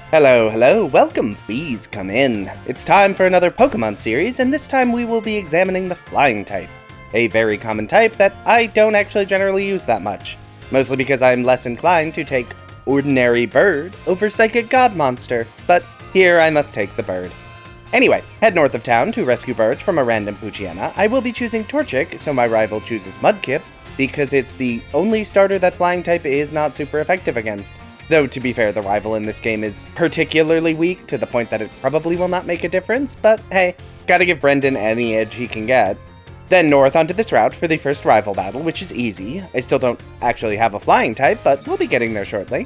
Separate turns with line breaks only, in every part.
Hello, welcome, please come in. It's time for another Pokemon series, and this time we will be examining the Flying type. A very common type that I don't actually generally use that much, mostly because I'm less inclined to take Ordinary Bird over Psychic God Monster, but here I must take the bird. Anyway, head north of town to rescue Birch from a random Poochyena. I will be choosing Torchic, so my rival chooses Mudkip, because it's the only starter that Flying type is not super effective against. Though, to be fair, the rival in this game is particularly weak to the point that it probably will not make a difference, but hey, gotta give Brendan any edge he can get. Then north onto this route for the first rival battle, which is easy. I still don't actually have a Flying type, but we'll be getting there shortly.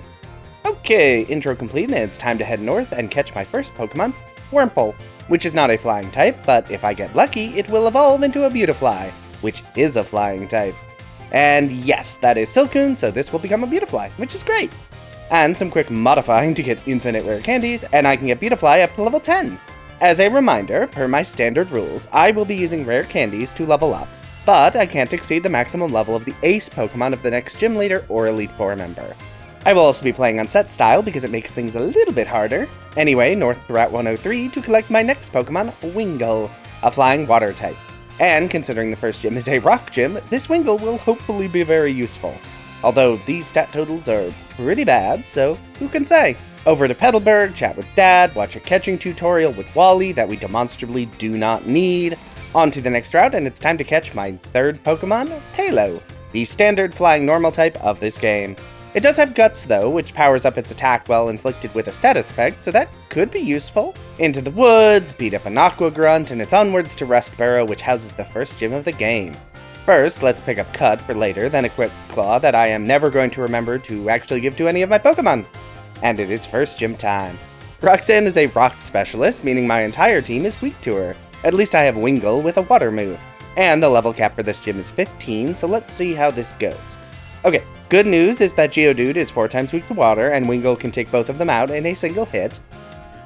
Okay, intro complete, and it's time to head north and catch my first Pokemon, Wurmple, which is not a Flying type, but if I get lucky, it will evolve into a Beautifly, which is a Flying type. And yes, that is Silcoon, so this will become a Beautifly, which is great. And some quick modifying to get infinite rare candies, and I can get Beautifly up to level 10. As a reminder, per my standard rules, I will be using rare candies to level up, but I can't exceed the maximum level of the ace Pokemon of the next gym leader or Elite Four member. I will also be playing on set style because it makes things a little bit harder. Anyway, north to Route 103 to collect my next Pokemon, Wingull, a flying water type. And considering the first gym is a rock gym, this Wingull will hopefully be very useful. Although these stat totals are pretty bad, so who can say? Over to Petalburg, chat with Dad, watch a catching tutorial with Wally that we demonstrably do not need. On to the next route, and it's time to catch my third Pokemon, Taillow, the standard flying normal type of this game. It does have Guts though, which powers up its attack while inflicted with a status effect, so that could be useful. Into the woods, beat up an Aqua Grunt, and it's onwards to Rustboro, which houses the first gym of the game. First, let's pick up Cut for later, then equip Claw that I am never going to remember to actually give to any of my Pokemon. And it is first gym time. Roxanne is a rock specialist, meaning my entire team is weak to her. At least I have Wingull with a water move. And the level cap for this gym is 15, so let's see how this goes. Okay, good news is that Geodude is 4 times weak to water, and Wingull can take both of them out in a single hit.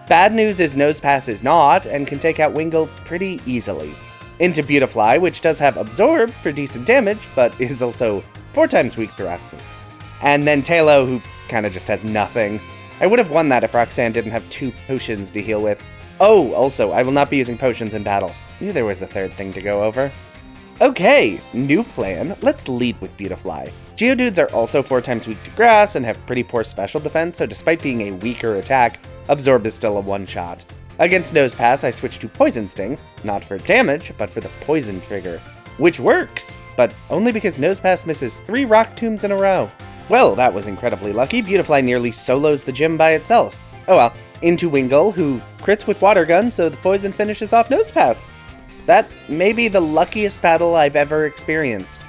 Bad news is Nosepass is not, and can take out Wingull pretty easily. Into Beautifly, which does have Absorb for decent damage, but is also 4 times weak to rock moves. And then Taillow, who kinda just has nothing. I would have won that if Roxanne didn't have 2 potions to heal with. Oh, also, I will not be using potions in battle. Knew there was a third thing to go over. Okay, new plan. Let's lead with Beautifly. Geodudes are also 4 times weak to grass and have pretty poor special defense, so despite being a weaker attack, Absorb is still a one-shot. Against Nosepass, I switch to Poison Sting, not for damage, but for the poison trigger. Which works, but only because Nosepass misses 3 rock tombs in a row. Well, that was incredibly lucky. Beautifly nearly solos the gym by itself. Oh well, into Wingull, who crits with Water Gun, so the poison finishes off Nosepass. That may be the luckiest battle I've ever experienced.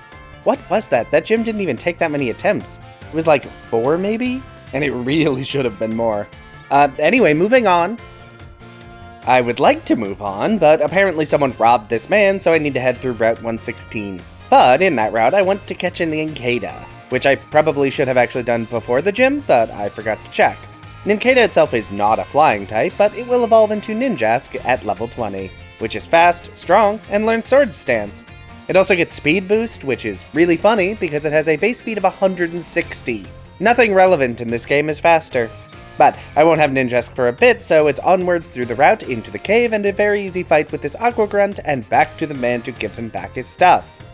What was that? That gym didn't even take that many attempts. It was like 4 maybe? And it really should have been more. Anyway, moving on. I would like to move on, but apparently someone robbed this man, so I need to head through Route 116. But in that route, I want to catch an Nincada, which I probably should have actually done before the gym, but I forgot to check. Nincada itself is not a flying type, but it will evolve into Ninjask at level 20, which is fast, strong, and learns Sword Stance. It also gets Speed Boost, which is really funny because it has a base speed of 160. Nothing relevant in this game is faster. But I won't have Ninjask for a bit, so it's onwards through the route into the cave and a very easy fight with this Aqua Grunt and back to the man to give him back his stuff.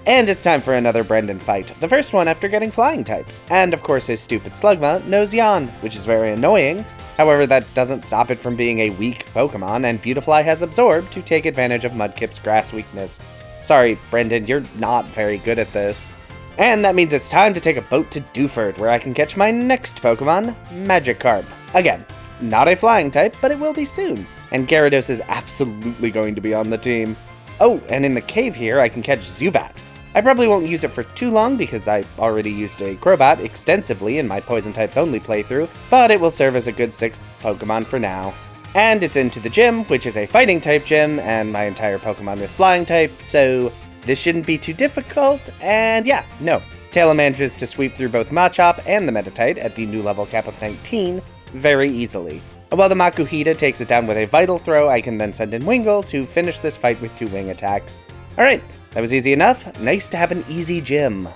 And it's time for another Brendan fight, the first one after getting flying types. And of course his stupid Slugma knows Yawn, which is very annoying. However, that doesn't stop it from being a weak Pokemon, and Beautifly has Absorb to take advantage of Mudkip's grass weakness. Sorry, Brendan, you're not very good at this. And that means it's time to take a boat to Dewford, where I can catch my next Pokemon, Magikarp. Again, not a flying type, but it will be soon. And Gyarados is absolutely going to be on the team. Oh, and in the cave here, I can catch Zubat. I probably won't use it for too long because I already used a Crobat extensively in my Poison types only playthrough, but it will serve as a good 6th Pokemon for now. And it's into the gym, which is a fighting type gym, and my entire Pokemon is flying type, so this shouldn't be too difficult, and yeah, no. Taillow manages to sweep through both Machop and the Meditite at the new level cap of 19 very easily. While the Makuhita takes it down with a Vital Throw, I can then send in Wingull to finish this fight with 2 wing attacks. Alright, that was easy enough. Nice to have an easy gym.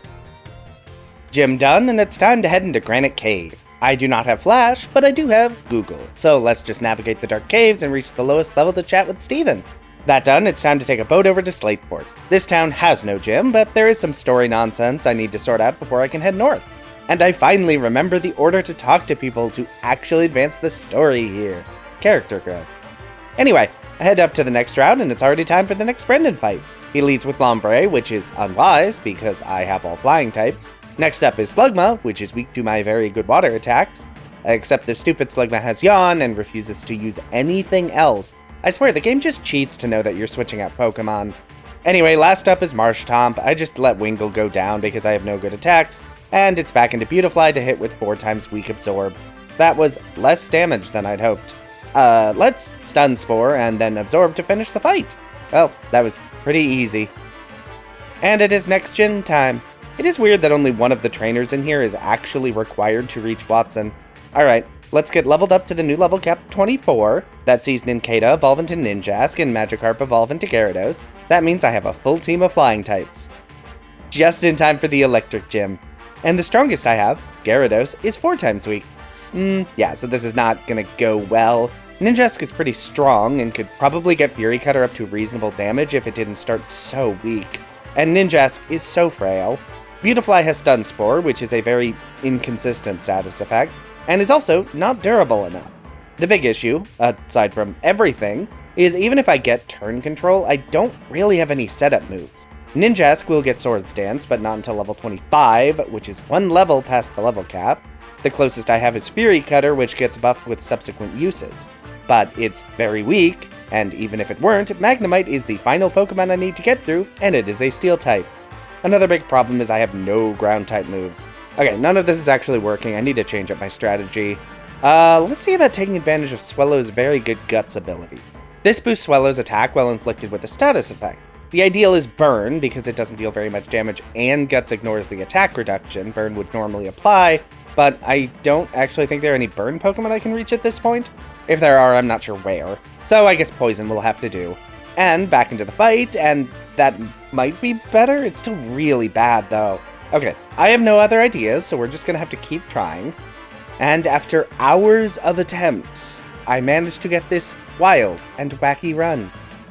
Gym done, and it's time to head into Granite Cave. I do not have Flash, but I do have Google, so let's just navigate the dark caves and reach the lowest level to chat with Steven. That done, it's time to take a boat over to Slateport. This town has no gym, but there is some story nonsense I need to sort out before I can head north. And I finally remember the order to talk to people to actually advance the story here. Character growth. Anyway, I head up to the next route, and it's already time for the next Brendan fight. He leads with Lombre, which is unwise because I have all flying types. Next up is Slugma, which is weak to my very good water attacks. Except this stupid Slugma has Yawn and refuses to use anything else. I swear, the game just cheats to know that you're switching out Pokemon. Anyway, last up is Marshtomp. I just let Wingull go down because I have no good attacks. And it's back into Beautifly to hit with 4 times Weak Absorb. That was less damage than I'd hoped. Let's Stun Spore and then Absorb to finish the fight. Well, that was pretty easy. And it is next gen time. It is weird that only one of the trainers in here is actually required to reach Watson. Alright, let's get leveled up to the new level cap 24. That sees Nincada evolve into Ninjask and Magikarp evolve into Gyarados. That means I have a full team of flying types. Just in time for the electric gym. And the strongest I have, Gyarados, is 4 times weak. Yeah, so this is not gonna go well. Ninjask is pretty strong and could probably get Fury Cutter up to reasonable damage if it didn't start so weak. And Ninjask is so frail. Beautifly has Stun Spore, which is a very inconsistent status effect, and is also not durable enough. The big issue, aside from everything, is even if I get turn control, I don't really have any setup moves. Ninjask will get Swords Dance, but not until level 25, which is 1 level past the level cap. The closest I have is Fury Cutter, which gets buffed with subsequent uses. But it's very weak, and even if it weren't, Magnemite is the final Pokemon I need to get through, and it is a Steel type. Another big problem is I have no Ground-type moves. Okay, none of this is actually working. I need to change up my strategy. Let's see about taking advantage of Swellow's very good Guts ability. This boosts Swellow's attack while inflicted with a status effect. The ideal is Burn, because it doesn't deal very much damage and Guts ignores the attack reduction Burn would normally apply, but I don't actually think there are any Burn Pokemon I can reach at this point. If there are, I'm not sure where. So I guess Poison will have to do. And back into the fight, and that might be better. It's still really bad, though. Okay, I have no other ideas, so we're just gonna have to keep trying. And after hours of attempts, I managed to get this wild and wacky run.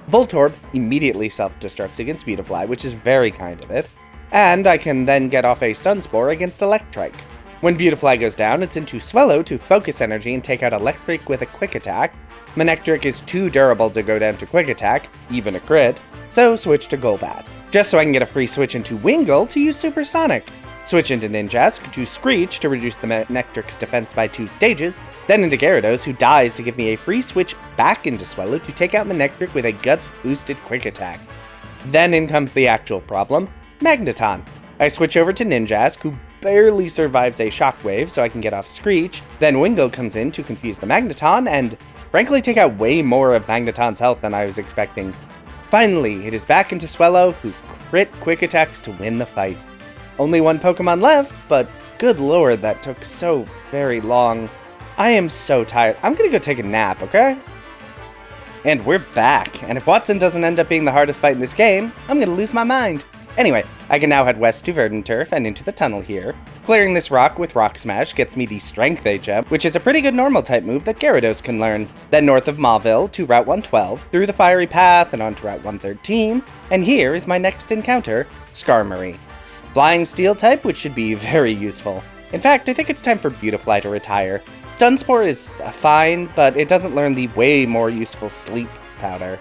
Voltorb immediately self-destructs against Beautifly, which is very kind of it. And I can then get off a Stun Spore against Electrike. When Beautifly goes down, it's into Swellow to focus energy and take out Electric with a quick attack. Manectric is too durable to go down to quick attack, even a crit, so switch to Golbat. Just so I can get a free switch into Wingull to use Supersonic. Switch into Ninjask to Screech to reduce the Manectric's defense by 2 stages, then into Gyarados, who dies to give me a free switch back into Swellow to take out Manectric with a Guts-boosted quick attack. Then in comes the actual problem, Magneton. I switch over to Ninjask, who barely survives a Shockwave so I can get off Screech, then Wingull comes in to confuse the Magneton and frankly take out way more of Magneton's health than I was expecting. Finally, it is back into Swellow, who crit quick attacks to win the fight. Only 1 Pokemon left, but good lord, that took so very long. I am so tired. I'm gonna go take a nap, okay? And we're back, and if Watson doesn't end up being the hardest fight in this game, I'm gonna lose my mind. Anyway, I can now head west to Verdanturf and into the tunnel here. Clearing this rock with Rock Smash gets me the Strength HM, which is a pretty good normal type move that Gyarados can learn. Then north of Mauville to Route 112, through the Fiery Path and onto Route 113, and here is my next encounter, Skarmory. Flying Steel type, which should be very useful. In fact, I think it's time for Beautifly to retire. Stun Spore is fine, but it doesn't learn the way more useful Sleep Powder.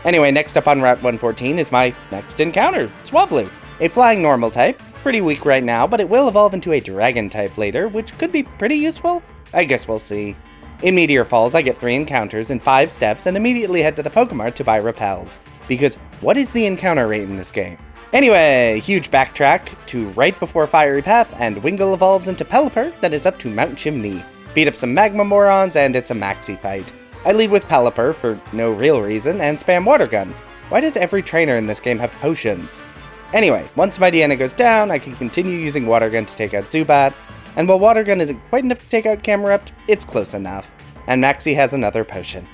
Anyway, next up on Route 114 is my next encounter, Swablu. A flying normal type, pretty weak right now, but it will evolve into a dragon type later, which could be pretty useful? I guess we'll see. In Meteor Falls, I get 3 encounters in 5 steps and immediately head to the Pokemart to buy Repels. Because what is the encounter rate in this game? Anyway, huge backtrack to right before Fiery Path, and Wingull evolves into Pelipper, then it's up to Mount Chimney. Beat up some Magma Morons, and it's a maxi fight. I lead with Pelipper for no real reason, and spam Water Gun. Why does every trainer in this game have potions? Anyway, once my Deanna goes down, I can continue using Water Gun to take out Zubat, and while Water Gun isn't quite enough to take out Camerupt, it's close enough. And Maxie has another potion.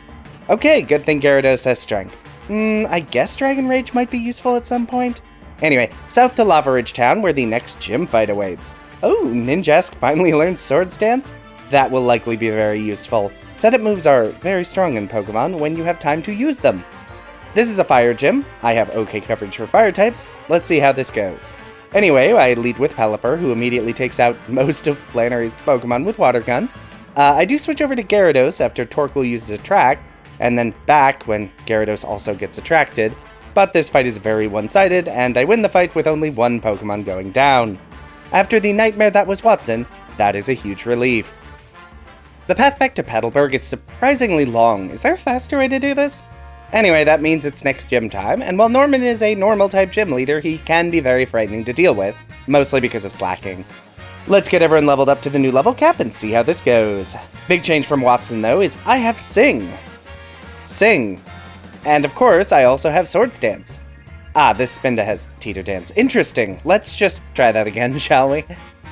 Okay, good thing Gyarados has Strength. I guess Dragon Rage might be useful at some point? Anyway, south to Lava Ridge Town, where the next gym fight awaits. Oh, Ninjask finally learned Sword Stance? That will likely be very useful. Setup moves are very strong in Pokemon when you have time to use them. This is a fire gym. I have okay coverage for fire types. Let's see how this goes. Anyway, I lead with Pelipper, who immediately takes out most of Flannery's Pokemon with Water Gun. I do switch over to Gyarados after Torkoal uses Attract, and then back when Gyarados also gets attracted. But this fight is very one-sided, and I win the fight with only one Pokemon going down. After the nightmare that was Watson, that is a huge relief. The path back to Petalburg is surprisingly long. Is there a faster way to do this? Anyway, that means it's next gym time, and while Norman is a normal-type gym leader, he can be very frightening to deal with, mostly because of slacking. Let's get everyone leveled up to the new level cap and see how this goes. Big change from Watson, though, is I have Sing. Sing. And of course, I also have Sword Stance. Ah, this Spinda has Teeter Dance. Interesting. Let's just try that again, shall we?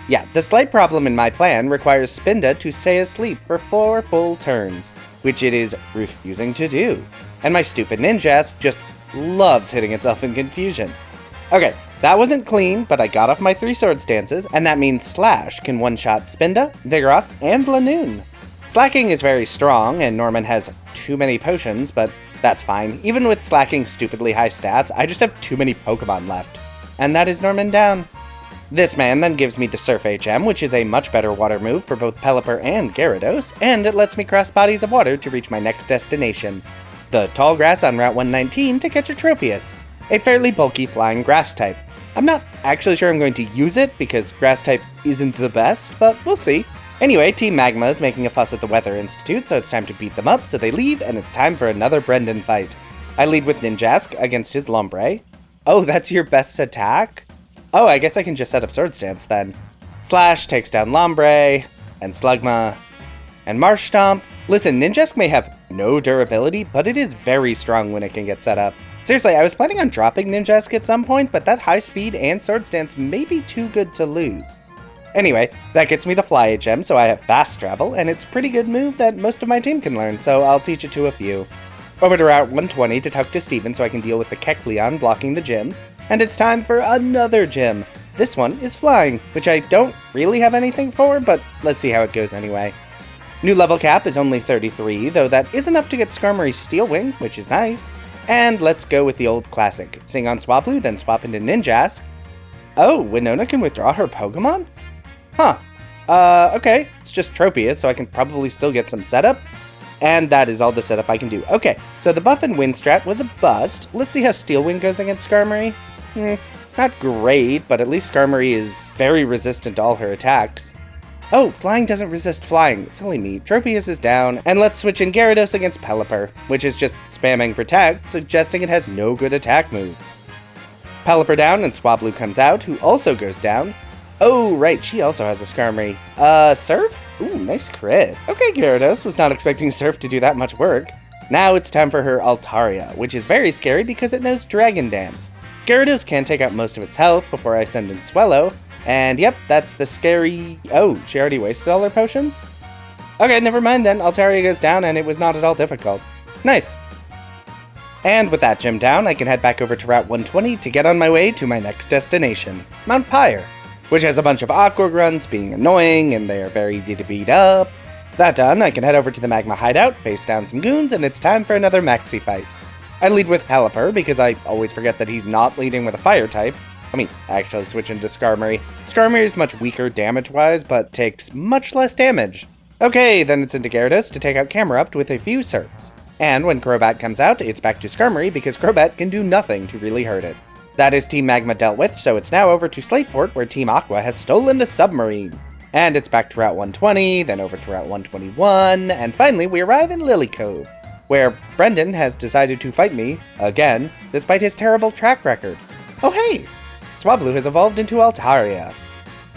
Yeah, the slight problem in my plan requires Spinda to stay asleep for 4 full turns, which it is refusing to do. And my stupid Ninjask just loves hitting itself in confusion. Okay, that wasn't clean, but I got off my 3 Sword Stances, and that means Slash can one-shot Spinda, Vigoroth, and Lanoon. Slacking is very strong, and Norman has too many potions, but that's fine. Even with Slacking's stupidly high stats, I just have too many Pokemon left. And that is Norman down. This man then gives me the Surf HM, which is a much better water move for both Pelipper and Gyarados, and it lets me cross bodies of water to reach my next destination. The tall grass on Route 119 to catch a Tropius, a fairly bulky flying grass type. I'm not actually sure I'm going to use it because grass type isn't the best, but we'll see. Anyway, Team Magma is making a fuss at the Weather Institute, so it's time to beat them up, so they leave, and it's time for another Brendan fight. I lead with Ninjask against his Lombre. Oh, that's your best attack? Oh, I guess I can just set up Sword Stance then. Slash takes down Lombre, and Slugma, and Marsh Stomp. Listen, Ninjask may have no durability, but it is very strong when it can get set up. Seriously, I was planning on dropping Ninjask at some point, but that high speed and Sword Stance may be too good to lose. Anyway, that gets me the Fly HM, so I have Fast Travel, and it's a pretty good move that most of my team can learn, so I'll teach it to a few. Over to Route 120 to talk to Steven so I can deal with the Kecleon blocking the gym, and it's time for another gym. This one is Flying, which I don't really have anything for, but let's see how it goes anyway. New level cap is only 33, though that is enough to get Skarmory's Steel Wing, which is nice. And let's go with the old classic. Sing on Swablu, then swap into Ninjask. Oh, Winona can withdraw her Pokemon? Huh. Okay. It's just Tropius, so I can probably still get some setup. And that is all the setup I can do. Okay, so the buff and wind strat was a bust. Let's see how Steel Wing goes against Skarmory. Not great, but at least Skarmory is very resistant to all her attacks. Oh, Flying doesn't resist Flying. Silly me. Tropius is down, and let's switch in Gyarados against Pelipper, which is just spamming Protect, suggesting it has no good attack moves. Pelipper down, and Swablu comes out, who also goes down. Oh, right, she also has a Skarmory. Surf? Ooh, nice crit. Okay, Gyarados, was not expecting Surf to do that much work. Now it's time for her Altaria, which is very scary because it knows Dragon Dance. Gyarados can take out most of its health before I send in Swellow, and yep, that's the scary... Oh, she already wasted all her potions? Okay, never mind then, Altaria goes down and it was not at all difficult. Nice. And with that gym down, I can head back over to Route 120 to get on my way to my next destination, Mount Pyre, which has a bunch of Aqua Grunts being annoying and they are very easy to beat up. That done, I can head over to the Magma hideout, face down some goons, and it's time for another Maxi fight. I lead with Pelipper because I always forget that he's not leading with a fire type. I actually switch into Skarmory. Skarmory is much weaker damage-wise, but takes much less damage. Okay, then it's into Gyarados to take out Camerupt with a few Surfs. And when Crobat comes out, it's back to Skarmory because Crobat can do nothing to really hurt it. That is Team Magma dealt with, so it's now over to Slateport where Team Aqua has stolen the submarine. And it's back to Route 120, then over to Route 121, and finally we arrive in Lily Cove, where Brendan has decided to fight me, again, despite his terrible track record. Oh hey! Swablu has evolved into Altaria.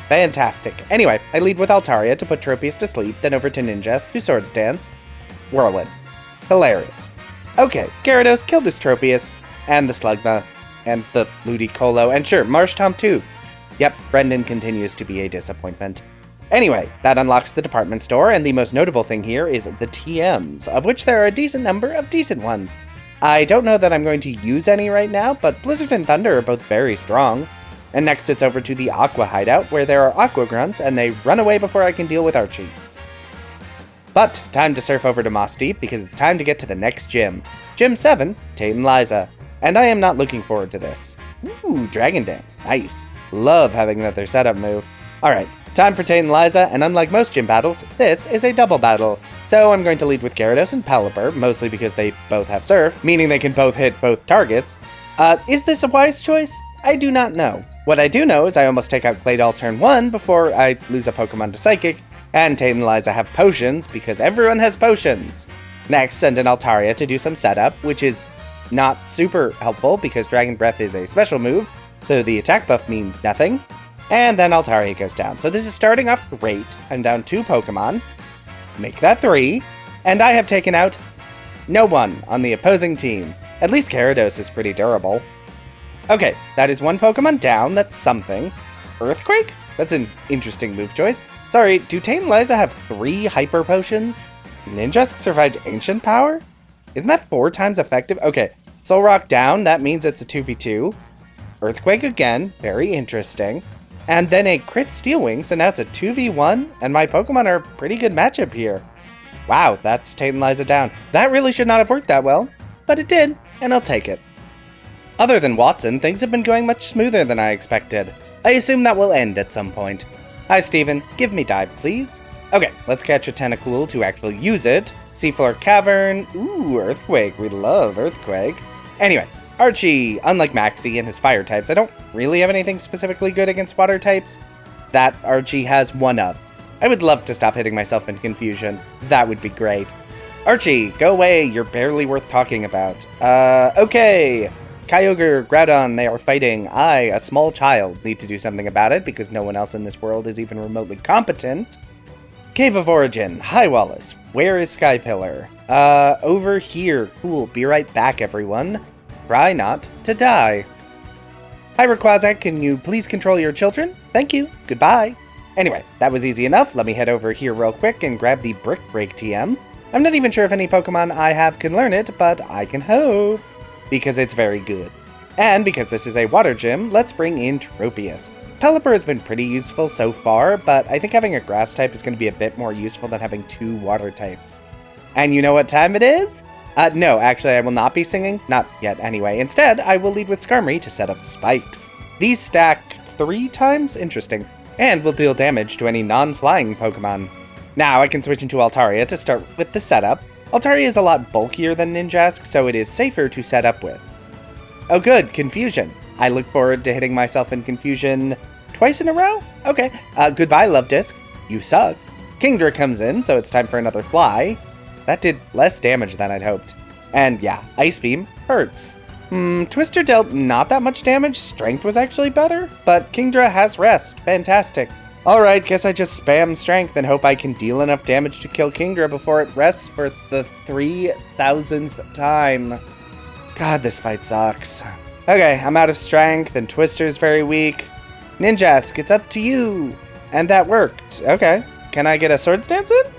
Fantastic. Anyway, I lead with Altaria to put Tropius to sleep, then over to Ninjask to Sword Stance. Whirlwind. Hilarious. Okay, Gyarados killed this Tropius, and the Slugma, and the Ludicolo, and sure, Marshtomp too. Yep, Brendan continues to be a disappointment. Anyway, that unlocks the department store, and the most notable thing here is the TMs, of which there are a decent number of decent ones. I don't know that I'm going to use any right now, but Blizzard and Thunder are both very strong. And next it's over to the Aqua hideout, where there are Aqua Grunts, and they run away before I can deal with Archie. But time to surf over to Moss Deep, because it's time to get to the next gym. Gym 7, Tate and Liza. And I am not looking forward to this. Ooh, Dragon Dance, nice. Love having another setup move. Alright, time for Tate and Liza, and unlike most gym battles, this is a double battle. So I'm going to lead with Gyarados and Pelipper, mostly because they both have Surf, meaning they can both hit both targets. Is this a wise choice? I do not know. What I do know is I almost take out Claydol turn 1 before I lose a Pokemon to Psychic, and Tate and Liza have potions, because everyone has potions. Next, send in Altaria to do some setup, which is not super helpful because Dragon Breath is a special move, so the attack buff means nothing. And then Altaria goes down. So this is starting off great. I'm down 2 Pokemon. Make that 3. And I have taken out no one on the opposing team. At least Gyarados is pretty durable. Okay, that is 1 Pokemon down. That's something. Earthquake? That's an interesting move choice. Sorry, do Tate and Liza have 3 Hyper Potions? Ninjask survived Ancient Power? Isn't that 4 times effective? Okay, Soul Rock down, that means it's a 2v2. Earthquake again, very interesting. And then a crit Steel Wing, so now it's a 2v1, and my Pokemon are a pretty good matchup here. Wow, that's Tate and Liza down. That really should not have worked that well, but it did, and I'll take it. Other than Watson, things have been going much smoother than I expected. I assume that will end at some point. Hi Steven, give me dive please. Okay, let's catch a Tentacool to actually use it. Seafloor Cavern, ooh, Earthquake, we love Earthquake. Anyway, Archie, unlike Maxie and his fire types, I don't really have anything specifically good against water types. That Archie has one of. I would love to stop hitting myself in confusion. That would be great. Archie, go away, you're barely worth talking about. Okay. Kyogre, Groudon, they are fighting. I, a small child, need to do something about it because no one else in this world is even remotely competent. Cave of Origin. Hi, Wallace. Where is Skypillar? Over here. Cool. Be right back, everyone. Try not to die. Hi, Rayquaza. Can you please control your children? Thank you. Goodbye. Anyway, that was easy enough. Let me head over here real quick and grab the Brick Break TM. I'm not even sure if any Pokemon I have can learn it, but I can hope. Because it's very good. And because this is a water gym, let's bring in Tropius. Pelipper has been pretty useful so far, but I think having a grass type is going to be a bit more useful than having 2 water types. And you know what time it is? No, actually I will not be singing. Not yet anyway. Instead, I will lead with Skarmory to set up spikes. These stack 3 times? Interesting. And will deal damage to any non-flying Pokemon. Now I can switch into Altaria to start with the setup. Altaria is a lot bulkier than Ninjask, so it is safer to set up with. Oh good, Confusion. I look forward to hitting myself in Confusion twice in a row? Okay. Goodbye, Love Disc. You suck. Kingdra comes in, so it's time for another Fly. That did less damage than I'd hoped. And yeah, Ice Beam hurts. Twister dealt not that much damage. Strength was actually better, but Kingdra has Rest. Fantastic. Alright, guess I just spam Strength and hope I can deal enough damage to kill Kingdra before it rests for the 3,000th time. God, this fight sucks. Okay, I'm out of Strength and Twister's very weak. Ninjask, it's up to you. And that worked. Okay, can I get a Swords Dance in?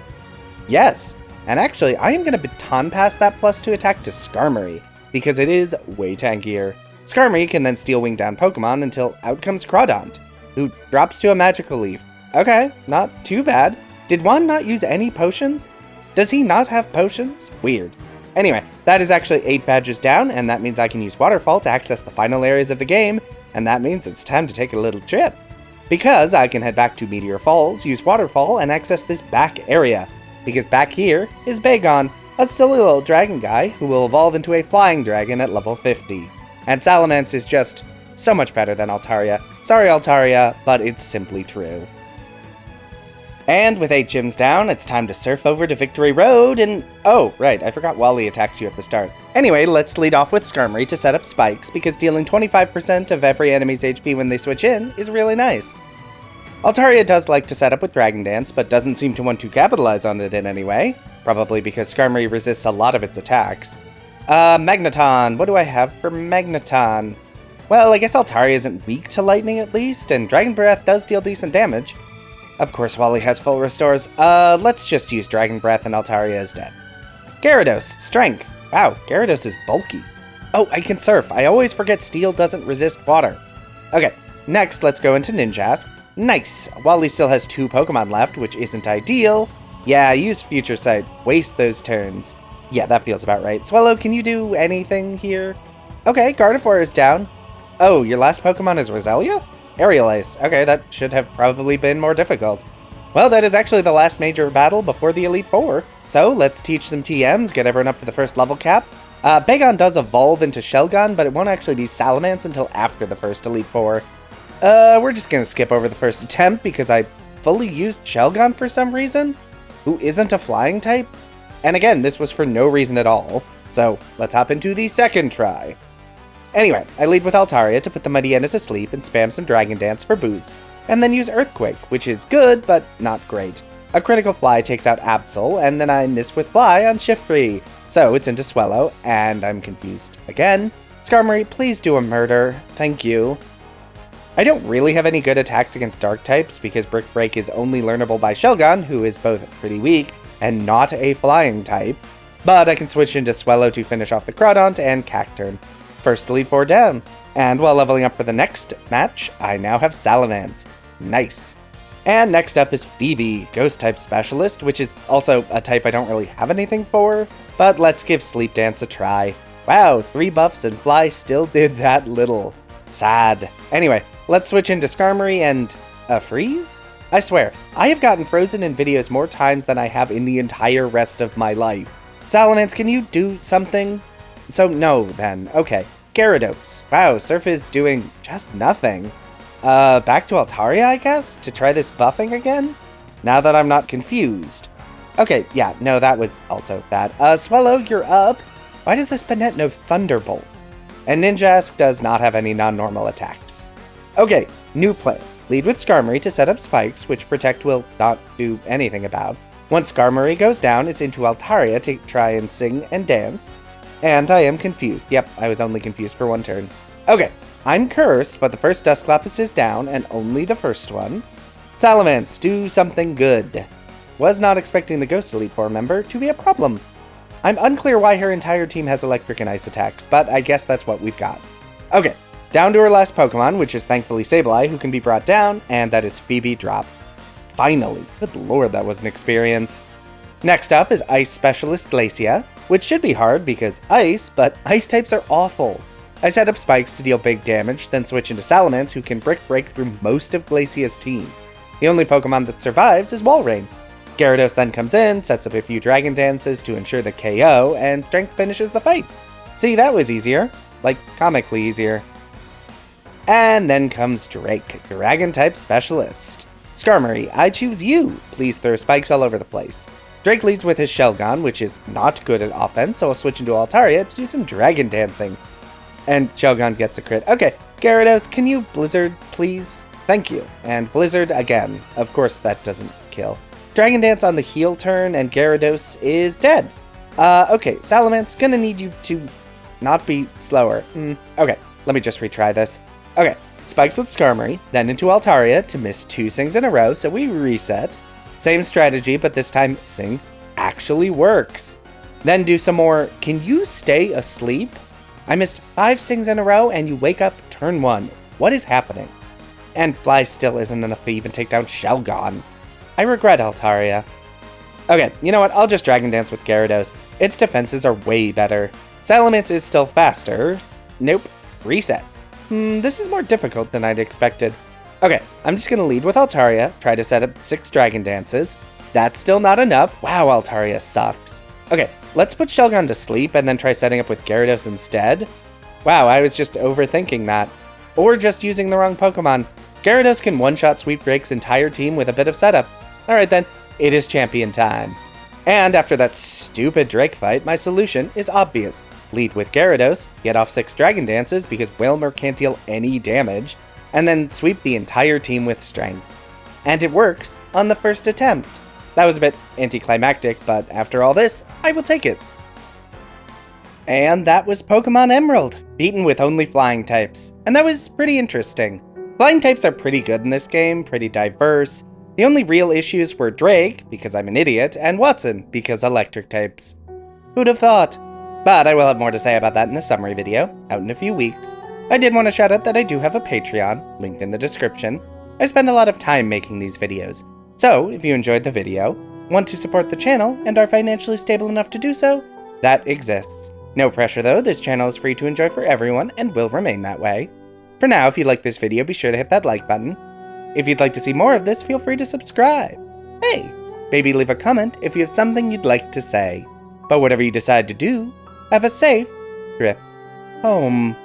Yes. And actually, I am going to baton pass that +2 attack to Skarmory, because it is way tankier. Skarmory can then Steel Wing down Pokemon until out comes Crawdont, who drops to a Magical Leaf. Okay, not too bad. Did Juan not use any potions? Does he not have potions? Weird. Anyway, that is actually 8 badges down, and that means I can use Waterfall to access the final areas of the game, and that means it's time to take a little trip. Because I can head back to Meteor Falls, use Waterfall, and access this back area. Because back here is Bagon, a silly little dragon guy who will evolve into a flying dragon at level 50. And Salamence is just so much better than Altaria. Sorry, Altaria, but it's simply true. And with 8 gyms down, it's time to surf over to Victory Road and... Oh, right, I forgot Wally attacks you at the start. Anyway, let's lead off with Skarmory to set up spikes, because dealing 25% of every enemy's HP when they switch in is really nice. Altaria does like to set up with Dragon Dance, but doesn't seem to want to capitalize on it in any way. Probably because Skarmory resists a lot of its attacks. Magneton. What do I have for Magneton? Well, I guess Altaria isn't weak to lightning at least, and Dragon Breath does deal decent damage. Of course, Wally has full restores. Let's just use Dragon Breath and Altaria is dead. Gyarados. Strength. Wow, Gyarados is bulky. Oh, I can surf. I always forget Steel doesn't resist water. Okay, Next, let's go into Ninjask. Nice! Wally still has 2 Pokemon left, which isn't ideal. Yeah, use Future Sight. Waste those turns. Yeah, that feels about right. Swellow, can you do anything here? Okay, Gardevoir is down. Oh, your last Pokemon is Roselia? Aerial Ace. Okay, that should have probably been more difficult. Well, that is actually the last major battle before the Elite Four. So, let's teach some TMs, get everyone up to the first level cap. Bagon does evolve into Shelgon, but it won't actually be Salamence until after the first Elite Four. We're just gonna skip over the first attempt because I fully used Shelgon for some reason, who isn't a flying type. And again, this was for no reason at all. So, let's hop into the second try. Anyway, I lead with Altaria to put the Mightyena to sleep and spam some Dragon Dance for boosts, and then use Earthquake, which is good, but not great. A critical Fly takes out Absol, and then I miss with Fly on Shiftry. So it's into Swellow, and I'm confused again. Skarmory, please do a murder. Thank you. I don't really have any good attacks against Dark types, because Brick Break is only learnable by Shelgon, who is both pretty weak and not a flying type. But I can switch into Swellow to finish off the Crawdaunt and Cacturn. First Elite Four down. And while leveling up for the next match, I now have Salamence. Nice. And next up is Phoebe, Ghost-type Specialist, which is also a type I don't really have anything for, but let's give Sleep Dance a try. Wow, 3 buffs and Fly still did that little. Sad. Anyway, let's switch into Skarmory and... freeze? I swear, I have gotten frozen in videos more times than I have in the entire rest of my life. Salamence, can you do something? So no, then. Okay. Gyarados. Wow, Surf is doing just nothing. Back to Altaria, I guess? To try this buffing again? Now that I'm not confused. Okay, yeah, no, that was also bad. Swellow, you're up. Why does this Banette know Thunderbolt? And Ninjask does not have any non-normal attacks. Okay, new plan. Lead with Skarmory to set up spikes, which Protect will not do anything about. Once Skarmory goes down, it's into Altaria to try and sing and dance. And I am confused. Yep, I was only confused for 1 turn. Okay, I'm cursed, but the first Dusclops is down, and only the first one. Salamence, do something good. Was not expecting the Ghost Elite Four member to be a problem. I'm unclear why her entire team has electric and ice attacks, but I guess that's what we've got. Okay, down to her last Pokemon, which is thankfully Sableye, who can be brought down, and that is Phoebe Drop. Finally. Good lord, that was an experience. Next up is Ice Specialist Glacia, which should be hard because ice, but ice types are awful. I set up spikes to deal big damage, then switch into Salamence, who can Brick Break through most of Glacia's team. The only Pokemon that survives is Walrein. Gyarados then comes in, sets up a few Dragon Dances to ensure the KO, and Strength finishes the fight. See, that was easier. Like, comically easier. And then comes Drake, Dragon-type Specialist. Skarmory, I choose you. Please throw spikes all over the place. Drake leads with his Shelgon, which is not good at offense, so I'll switch into Altaria to do some Dragon Dancing. And Shelgon gets a crit. Okay, Gyarados, can you Blizzard, please? Thank you. And Blizzard again. Of course that doesn't kill. Dragon Dance on the heal turn, and Gyarados is dead. Okay, Salamence, gonna need you to not be slower. Okay, let me just retry this. Okay, spikes with Skarmory, then into Altaria to miss 2 Sings in a row, so we reset. Same strategy, but this time Sing actually works. Then do some more, can you stay asleep? I missed 5 Sings in a row and you wake up turn 1. What is happening? And Fly still isn't enough to even take down Shelgon. I regret Altaria. Okay, you know what, I'll just Dragon Dance with Gyarados. Its defenses are way better. Salamence is still faster. Nope, reset. This is more difficult than I'd expected. Okay, I'm just gonna lead with Altaria, try to set up 6 Dragon Dances. That's still not enough. Wow, Altaria sucks. Okay, let's put Shelgon to sleep and then try setting up with Gyarados instead. Wow, I was just overthinking that. Or just using the wrong Pokemon. Gyarados can one-shot Sweep Drake's entire team with a bit of setup. Alright then, it is champion time. And after that stupid Drake fight, my solution is obvious. Lead with Gyarados, get off 6 Dragon Dances because Wailmer can't deal any damage, and then sweep the entire team with Strength. And it works on the first attempt. That was a bit anticlimactic, but after all this, I will take it. And that was Pokémon Emerald, beaten with only flying types. And that was pretty interesting. Flying types are pretty good in this game, pretty diverse. The only real issues were Drake, because I'm an idiot, and Watson, because electric types. Who'd have thought? But I will have more to say about that in the summary video, out in a few weeks. I did want to shout out that I do have a Patreon, linked in the description. I spend a lot of time making these videos, so if you enjoyed the video, want to support the channel, and are financially stable enough to do so, that exists. No pressure though, this channel is free to enjoy for everyone and will remain that way. For now, if you like this video, be sure to hit that like button. If you'd like to see more of this, feel free to subscribe. Hey, maybe leave a comment if you have something you'd like to say. But whatever you decide to do, have a safe trip home.